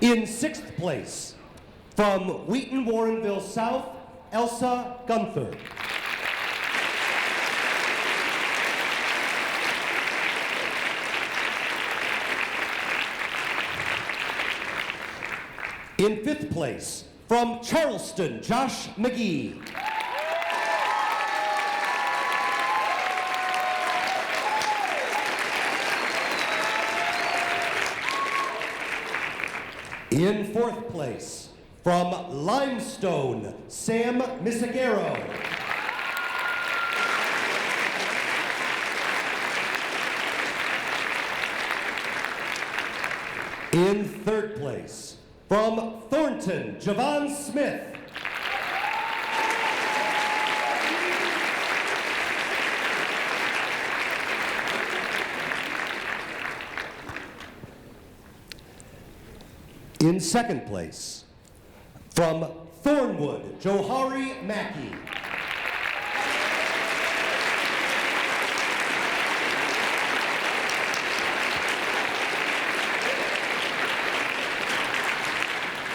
In 6th place, from Wheaton Warrenville South, Elsa Gunther. In 5th place, from Charleston, Josh McGee. In 4th place, from Limestone, Sam Misagero. In 3rd place, from Thornton, Javon Smith. In 2nd place, from Thornwood, Johari Mackey.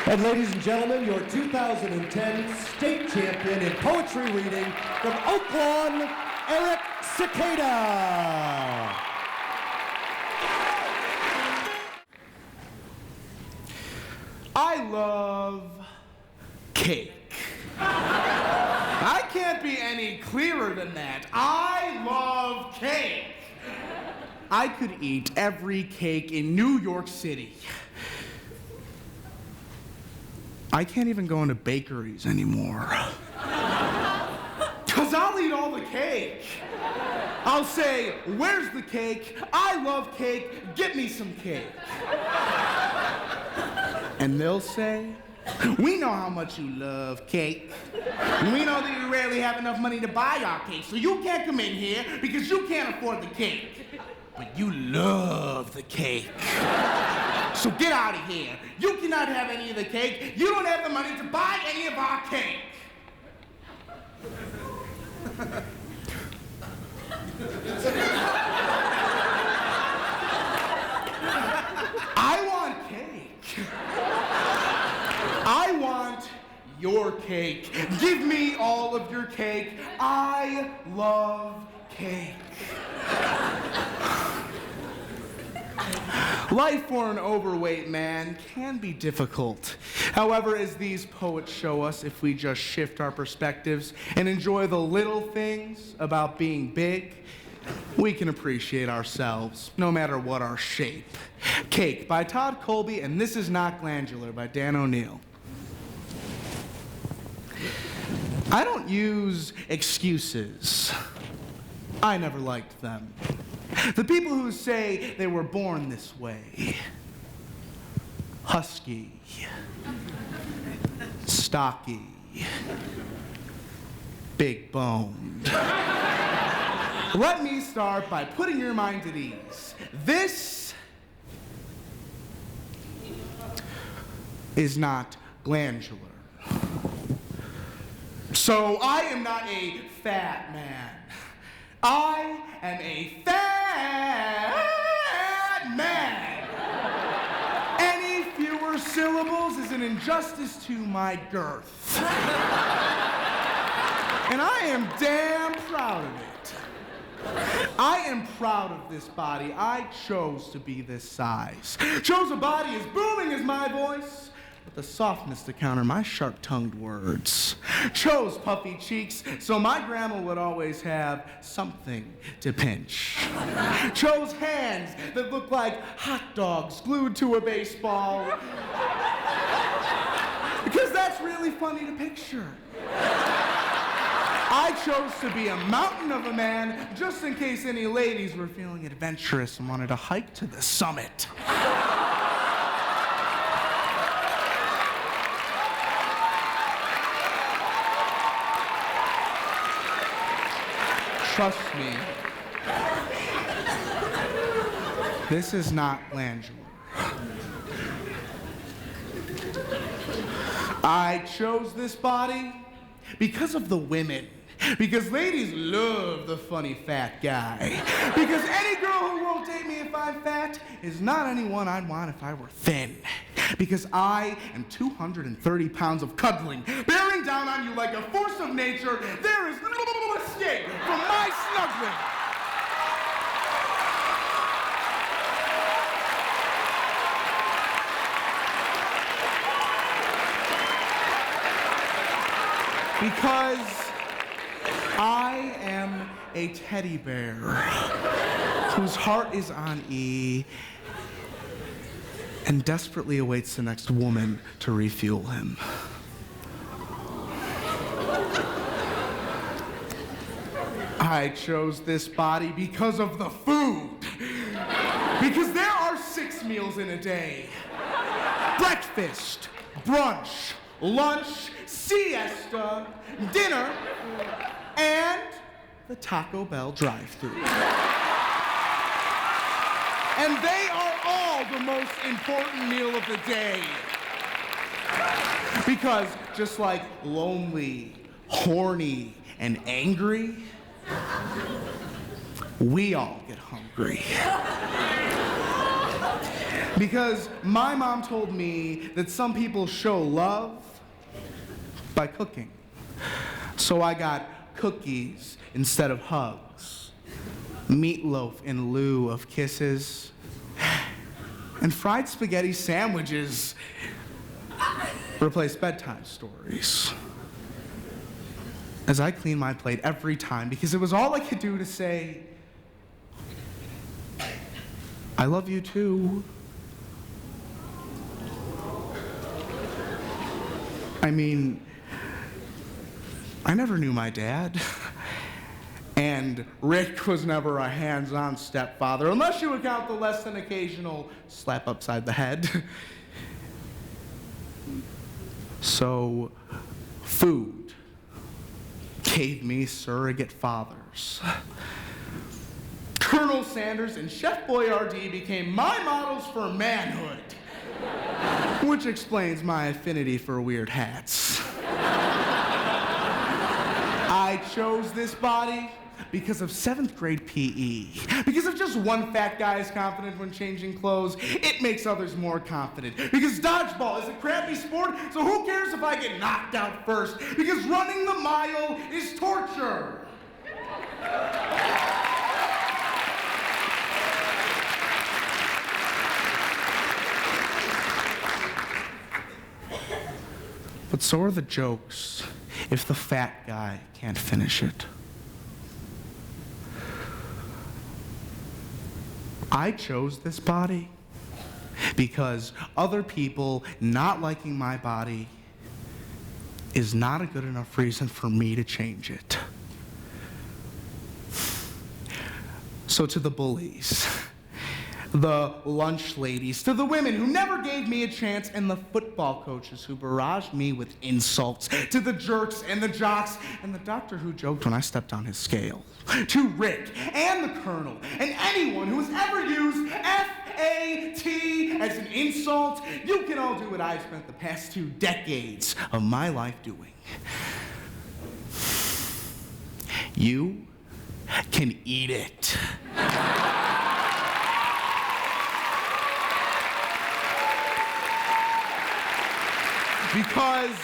And ladies and gentlemen, your 2010 state champion in poetry reading from Oaklawn, Eric Sequeira. I love cake. I can't be any clearer than that. I love cake. I could eat every cake in New York City. I can't even go into bakeries anymore. 'Cause I'll eat all the cake. I'll say, "Where's the cake? I love cake. Get me some cake." And they'll say, "We know how much you love cake. We know that you rarely have enough money to buy our cake, so you can't come in here because you can't afford the cake. But you love the cake. So get out of here. You cannot have any of the cake. You don't have the money to buy any of our cake." I want cake. I want your cake. Give me all of your cake. I love cake. Life for an overweight man can be difficult. However, as these poets show us, if we just shift our perspectives and enjoy the little things about being big, we can appreciate ourselves, no matter what our shape. Cake by Todd Colby, and This Is Not Glandular by Dan O'Neill. I don't use excuses. I never liked them. The people who say they were born this way. Husky. Stocky. Big boned. Let me start by putting your mind at ease. This is not glandular. So I am not a fat man. I am a fat man. Any fewer syllables is an injustice to my girth. And I am damn proud of it. I am proud of this body. I chose to be this size. Chose a body as booming as my voice, with the softness to counter my sharp-tongued words. Chose puffy cheeks so my grandma would always have something to pinch. Chose hands that looked like hot dogs glued to a baseball. Because that's really funny to picture. I chose to be a mountain of a man just in case any ladies were feeling adventurous and wanted to hike to the summit. Trust me, this is not glandular. I chose this body because of the women. Because ladies love the funny fat guy. Because any girl who won't date me if I'm fat is not anyone I'd want if I were thin. because I am 230 pounds of cuddling, bearing down on you like a force of nature. There is no escape from my snuggling. Because I am a teddy bear whose heart is on E and desperately awaits the next woman to refuel him. I chose this body because of the food. Because there are 6 meals in a day. Breakfast, brunch, lunch, siesta, dinner, and the Taco Bell drive-thru. And they are all the most important meal of the day. Because just like lonely, horny, and angry, we all get hungry. Because my mom told me that some people show love by cooking. So I got cookies instead of hugs, meatloaf in lieu of kisses, and fried spaghetti sandwiches replace bedtime stories. As I clean my plate every time, because it was all I could do to say, I love you too. I mean, I never knew my dad. And Rick was never a hands-on stepfather, unless you account the less than occasional slap upside the head. So, food gave me surrogate fathers. Colonel Sanders and Chef Boyardee became my models for manhood, which explains my affinity for weird hats. I chose this body because of 7th grade PE. Because if just one fat guy is confident when changing clothes, it makes others more confident. Because dodgeball is a crappy sport, so who cares if I get knocked out first? Because running the mile is torture. But so are the jokes if the fat guy can't finish it. I chose this body because other people not liking my body is not a good enough reason for me to change it. So to the bullies, the lunch ladies, to the women who never gave me a chance, and the football coaches who barraged me with insults, to the jerks and the jocks, and the doctor who joked when I stepped on his scale, to Rick and the Colonel, and anyone who has ever used F-A-T as an insult, you can all do what I've spent the past 2 decades of my life doing. You can eat it. Because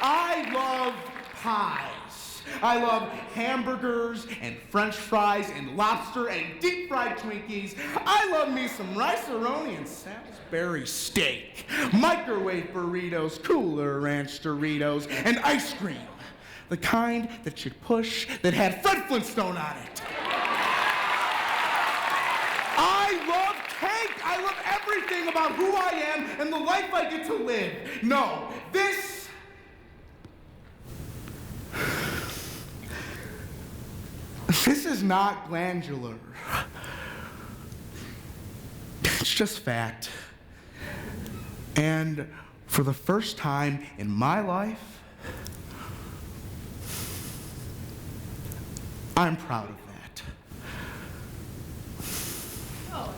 I love pies. I love hamburgers and French fries and lobster and deep fried Twinkies. I love me some rice-a-roni and Salisbury steak, microwave burritos, Cooler Ranch Doritos, and ice cream. The kind that you'd push that had Fred Flintstone on it. I love cake. I love everything about who I am and the life I get to live. No, this is not glandular. It's just fact. And for the first time in my life, I'm proud of that. Oh.